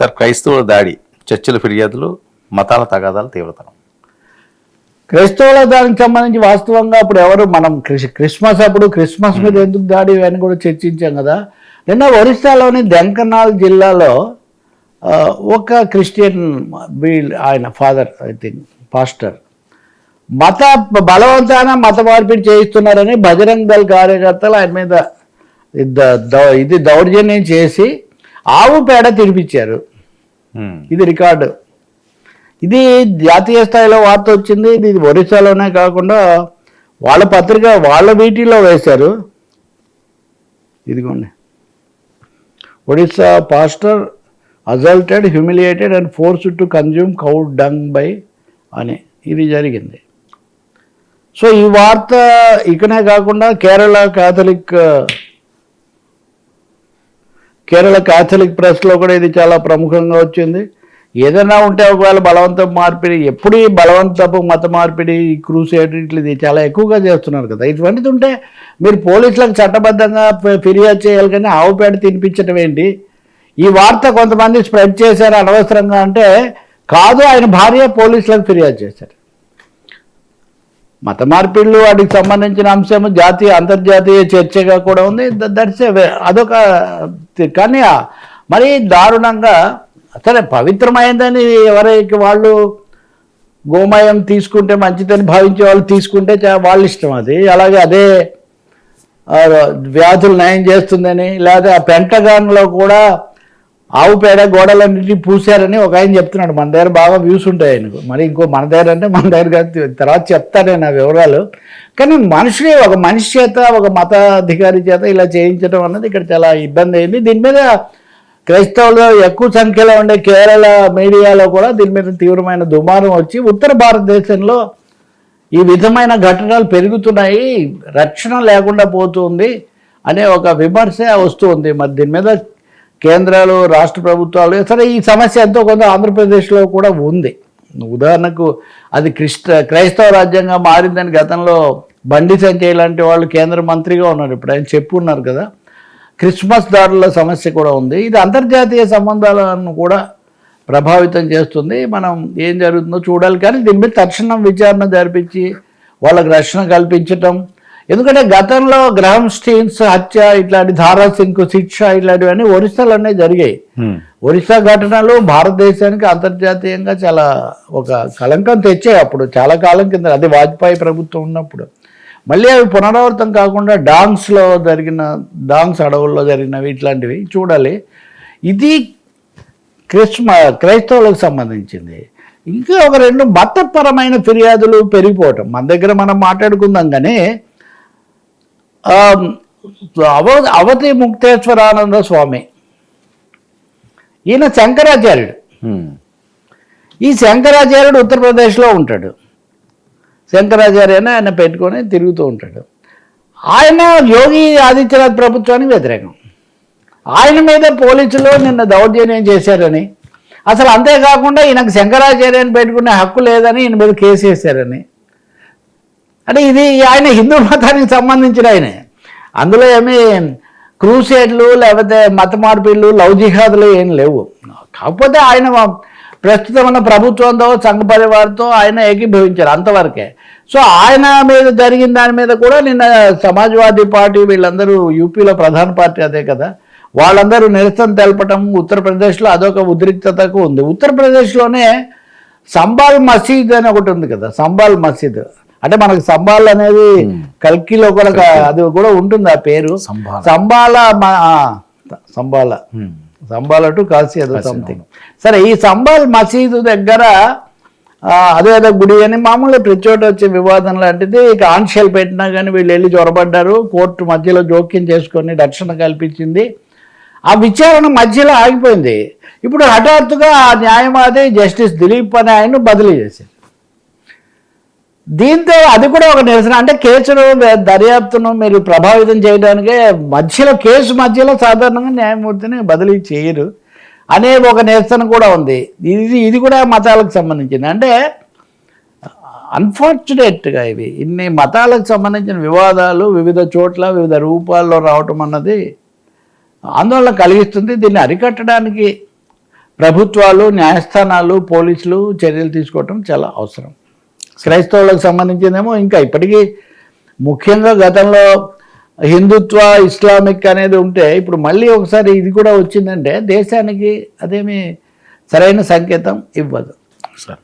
Sir, క్రైస్తవుల దాడి, చర్చిల ఫిర్యాదులు, మతాల తగాదాల తీవ్రతరం. క్రైస్తవుల దానికి సంబంధించి వాస్తవంగా అప్పుడు ఎవరు మనం క్రిస్మస్ అప్పుడు క్రిస్మస్ మీద ఎందుకు దాడి అని కూడా చర్చించాం కదా. నిన్న ఒరిస్సాలోని దెంకనాల్ జిల్లాలో ఒక క్రిస్టియన్ ఆయన ఫాదర్ ఐ థింక్ పాస్టర్ బలవంతాన మత మార్పిడి చేయిస్తున్నారని బజరంగ్ దళ్ కార్యకర్తలు ఆయన మీద ఇది దౌర్జన్యం చేసి ఆవు పేడ తినిపించారు. ఇది రికార్డు. ఇది జాతీయ స్థాయిలో వార్త వచ్చింది. ఇది ఒరిస్సాలోనే కాకుండా వాళ్ళ పత్రిక వాళ్ళ వీటిలో వేశారు. ఇదిగోండి, Odisha pastor assaulted, humiliated and forced to consume cow dung by అని ఇది జరిగింది. సో ఈ వార్త ఇకనే కాకుండా కేరళ క్యాథలిక్ ప్రెస్లో కూడా ఇది చాలా ప్రముఖంగా వచ్చింది. ఏదైనా ఉంటే ఒకవేళ బలవంతపు మార్పిడి, ఎప్పుడు ఈ బలవంతపు మత మార్పిడి, క్రూసేడ్ ఇట్లా ఇది చాలా ఎక్కువగా చేస్తున్నారు కదా. ఇటువంటిది ఉంటే మీరు పోలీసులకు చట్టబద్ధంగా ఫిర్యాదు చేయాలి, కానీ ఆవు పేడ తినిపించడం ఏంటి? ఈ వార్త కొంతమంది స్ప్రెడ్ చేశారు అనవసరంగా అంటే కాదు, ఆయన భార్య పోలీసులకు ఫిర్యాదు చేశారు. మత మార్పిళ్ళు వాటికి సంబంధించిన అంశం జాతీయ అంతర్జాతీయ చర్చగా కూడా ఉంది. దట్స్ అదొక. కానీ మరి దారుణంగా సరే పవిత్రమైందని ఎవరికి వాళ్ళు గోమయం తీసుకుంటే మంచిదని భావించే వాళ్ళు తీసుకుంటే వాళ్ళ ఇష్టం అది. అలాగే అదే వ్యాధులు నయం చేస్తుందని, లేదా ఆ పెంటగాన్లో కూడా ఆవు పేడ గోడలన్నింటినీ పూసారని ఒక ఆయన చెప్తున్నాడు. మన దగ్గర బాగా వ్యూస్ ఉంటాయి ఆయనకు. మరి ఇంకో మన దగ్గర అంటే మన దగ్గర తర్వాత చెప్తాను నేను ఆ వివరాలు. కానీ ఒక మనిషి చేత, ఒక మతాధికారి చేత ఇలా చేయించడం అన్నది ఇక్కడ చాలా ఇబ్బంది అయింది. దీని మీద క్రైస్తవులు ఎక్కువ సంఖ్యలో ఉండే కేరళ మీడియాలో కూడా దీని మీద తీవ్రమైన దుమారం వచ్చి ఉత్తర భారతదేశంలో ఈ విధమైన ఘటనలు పెరుగుతున్నాయి, రక్షణ లేకుండా పోతుంది అనే ఒక విమర్శ వస్తుంది. మరి దీని మీద కేంద్రాలు, రాష్ట్ర ప్రభుత్వాలు సరే ఈ సమస్య ఎంతో కొంత ఆంధ్రప్రదేశ్లో కూడా ఉంది. ఉదాహరణకు అది క్రైస్తవ రాజ్యంగా మారిందని గతంలో బండి సంజయ్ లాంటి వాళ్ళు కేంద్ర మంత్రిగా ఉన్నారు. ఇప్పుడు ఆయన చెప్పున్నారు కదా. క్రిస్మస్ దారుల సమస్య కూడా ఉంది. ఇది అంతర్జాతీయ సంబంధాలను కూడా ప్రభావితం చేస్తుంది. మనం ఏం జరుగుతుందో చూడాలి. కానీ దీని మీద తక్షణం విచారణ జరిపించి వాళ్ళకి రక్షణ కల్పించటం. ఎందుకంటే గతంలో గ్రహం స్టీన్స్ హత్య, ఇట్లాంటి ధారా సింగ్ శిక్ష ఇట్లాంటివన్నీ ఒరిస్సాలోనే జరిగాయి. ఒరిస్సా ఘటనలు భారతదేశానికి అంతర్జాతీయంగా చాలా ఒక కలంకం తెచ్చాయి. అప్పుడు చాలా కాలం కింద, అది వాజ్పేయి ప్రభుత్వం ఉన్నప్పుడు. మళ్ళీ అవి పునరావృతం కాకుండా డాంగ్స్ అడవుల్లో జరిగినవి ఇట్లాంటివి చూడాలి. ఇది క్రైస్తవులకు సంబంధించింది. ఇంకా ఒక రెండు మతపరమైన ఫిర్యాదులు పెరిగిపోవటం మన దగ్గర మనం మాట్లాడుకుందాం. కానీ అవతి ముక్తేశ్వరానంద స్వామి, ఈయన శంకరాచార్యుడు. ఈ శంకరాచార్యుడు ఉత్తరప్రదేశ్లో ఉంటాడు. శంకరాచార్యని ఆయన పెట్టుకొని తిరుగుతూ ఉంటాడు. ఆయన యోగి ఆదిత్యనాథ్ ప్రభుత్వానికి వ్యతిరేకం. ఆయన మీద పోలీసులు నిన్న దౌర్జన్యం చేశారని, అసలు అంతేకాకుండా ఈయనకు శంకరాచార్యని పెట్టుకునే హక్కు లేదని ఈయన మీద కేసు వేశారని. అంటే ఇది ఆయన హిందూ మతానికి సంబంధించిన ఆయనే. అందులో ఏమీ క్రూసేడ్లు లేకపోతే మత మార్పిళ్ళు, లవ్ జిహాదులు ఏం లేవు. కాకపోతే ఆయన ప్రస్తుతం ఉన్న ప్రభుత్వంతో, సంఘ పరివార్తో ఆయన ఏకీభవించారు, అంతవరకే. సో ఆయన మీద జరిగిన దాని మీద కూడా నిన్న సమాజ్వాదీ పార్టీ వీళ్ళందరూ, యూపీలో ప్రధాన పార్టీ అదే కదా, వాళ్ళందరూ నిరసన తెలపటం. ఉత్తరప్రదేశ్లో అదొక ఉద్రిక్తతకు ఉంది. ఉత్తరప్రదేశ్లోనే సంబాల్ మసీద్ అని ఒకటి ఉంది కదా. సంబాల్ మసీద్ అంటే మనకు సంబాల్ అనేది కల్కిలో కూడా అది కూడా ఉంటుంది ఆ పేరు. సంబాల టు కాశీ అదో సంథింగ్. సరే, ఈ సంబాల్ మసీదు దగ్గర అదేదో గుడి అని మామూలుగా ప్రతి చోట వచ్చే వివాదం లాంటిది. ఇక ఆంక్షలు పెట్టినా కానీ వీళ్ళు వెళ్ళి చొరబడ్డారు. కోర్టు మధ్యలో జోక్యం చేసుకొని రక్షణ కల్పించింది. ఆ విచారణ మధ్యలో ఆగిపోయింది. ఇప్పుడు హఠాత్తుగా ఆ న్యాయవాది జస్టిస్ దిలీప్ అని ఆయన్ను బదిలీ చేశారు. దీంతో అది కూడా ఒక నిరసన. అంటే కేసును దర్యాప్తును మీరు ప్రభావితం చేయడానికే కేసు మధ్యలో సాధారణంగా న్యాయమూర్తిని బదిలీ చేయరు అనే ఒక నిరసన కూడా ఉంది. ఇది కూడా మతాలకు సంబంధించింది. అంటే అన్ఫార్చునేట్గా ఇన్ని మతాలకు సంబంధించిన వివాదాలు వివిధ చోట్ల వివిధ రూపాల్లో రావటం అన్నది ఆందోళన కలిగిస్తుంది. దీన్ని అరికట్టడానికి ప్రభుత్వాలు, న్యాయస్థానాలు, పోలీసులు చర్యలు తీసుకోవటం చాలా అవసరం. క్రైస్తవులకు సంబంధించిందేమో ఇంకా ఇప్పటికీ ముఖ్యంగా గతంలో హిందుత్వ, ఇస్లామిక్ అనేది ఉంటే ఇప్పుడు మళ్ళీ ఒకసారి ఇది కూడా వచ్చిందంటే దేశానికి అదేమి సరైన సంకేతం ఇవ్వదు.